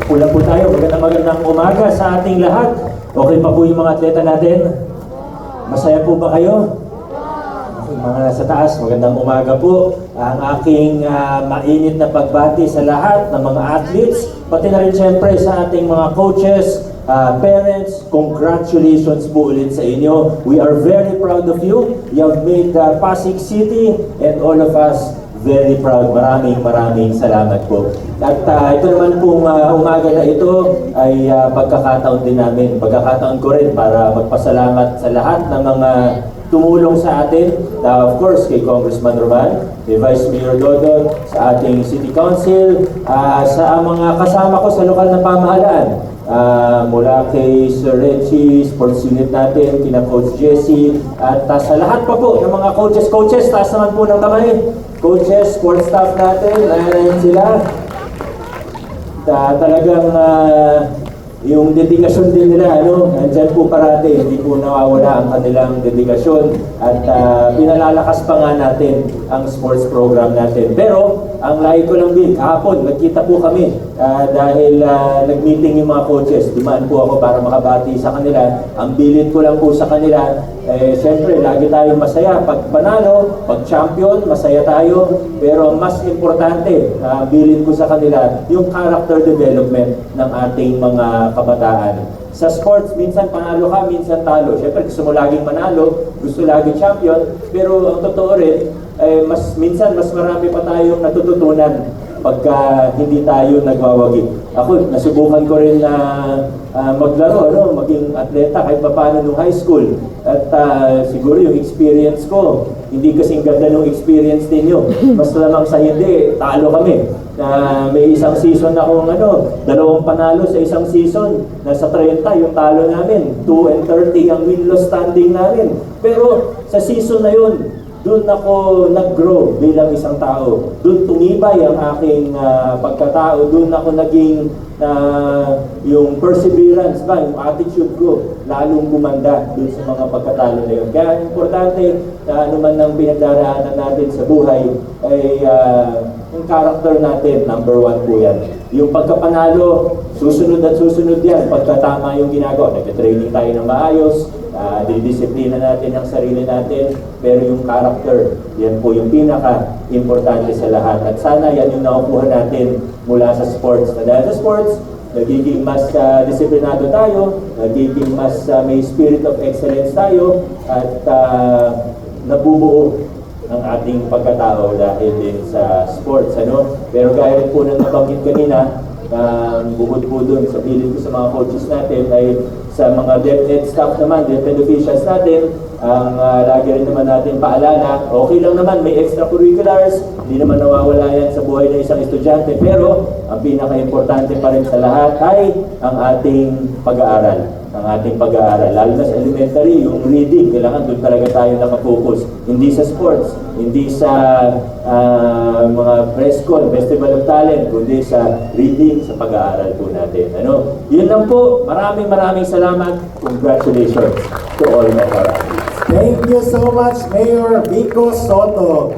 Pula po tayo. Magandang umaga sa ating lahat. Okay pa po yung mga atleta natin? Masaya po ba kayo? Mga nasa taas, magandang umaga po. Ang aking mainit na pagbati sa lahat ng mga athletes, pati na rin siyempre sa ating mga coaches, parents, congratulations po ulit sa inyo. We are very proud of you. You have made Pasig City and all of us very proud. Maraming salamat po. At ito naman pong umaga na ito ay pagkakataon din namin. Pagkakataon ko rin para magpasalamat sa lahat ng mga tumulong sa atin. Of course, kay Congressman Roman, kay Vice Mayor Dodon, sa ating City Council, sa mga kasama ko sa lokal na pamahalaan. Mula kay Sir Reggie, sports unit natin, kina Coach Jesse, at sa lahat pa po ng mga coaches, taas naman po ng kamay. Coaches, sports staff natin, ayan sila. Talagang yung dedikasyon din nila, nandyan po parati, hindi po nawawala ang kanilang dedikasyon at pinalalakas pa nga natin ang sports program natin. Pero ang lahi ko lang din, kahapon, nagkita po kami dahil nag-meeting yung mga coaches. Dumaan po ako para makabati sa kanila. Ang bilit ko lang po sa kanila, siyempre, lagi tayong masaya. Pag panalo, pag champion, masaya tayo. Pero ang mas importante, bilit ko sa kanila, yung character development ng ating mga kabataan. Sa sports, minsan panalo ka, minsan talo. Siyempre, gusto mo laging manalo, gusto laging champion. Pero ang totoo rin, minsan mas marami pa tayong natututunan pagka hindi tayo nagwawagi. Ako, nasubukan ko rin na maglaro, maging atleta kahit pa paano nung high school. At siguro yung experience ko, hindi kasing ganda nung experience ninyo. Mas lamang sa hindi, talo kami. May isang season akong 2 panalo sa isang season. Nasa 30 yung talo namin. 2 and 30 ang win-loss standing namin. Pero sa season na yun, doon ako nag-grow bilang isang tao. Doon tumibay ang aking pagkatao. Doon ako naging yung perseverance ba, yung attitude ko, lalong gumanda doon sa mga pagkatalo na yun. Kaya importante na anuman ang pinagdaraanan natin sa buhay ay yung character natin, number 1 po yan. Yung pagkapanalo, susunod at susunod yan. Pagkatama yung ginagawa, nag-training tayo ng maayos, didisiplina natin ang sarili natin, pero yung character, yan po yung pinaka-importante sa lahat. At sana yan yung nakukuha natin mula sa sports. Dahil sa sports, nagiging mas disiplinado tayo, nagiging mas may spirit of excellence tayo, at nabubuo ang ating pagkatao dahil din sa sports. Pero gaya rin po ng nabanggit kanina, bukod po dun sa pilit ko sa mga coaches natin ay sa mga DepEd staff naman, DepEd officials natin, ang lagi rin naman natin paalala, okay lang naman, may extracurriculars, hindi naman nawawala yan sa buhay ng isang estudyante, pero ang pinaka-importante pa rin sa lahat ay ang ating pag-aaral. Lalo na sa elementary, yung reading, kailangan doon talaga tayo nakafocus. Hindi sa sports, hindi sa mga press con, Festival of Talent, kundi sa reading, sa pag-aaral po natin. Yun lang po. Maraming salamat. Congratulations to all of our athletes. Thank you so much, Mayor Vico Soto.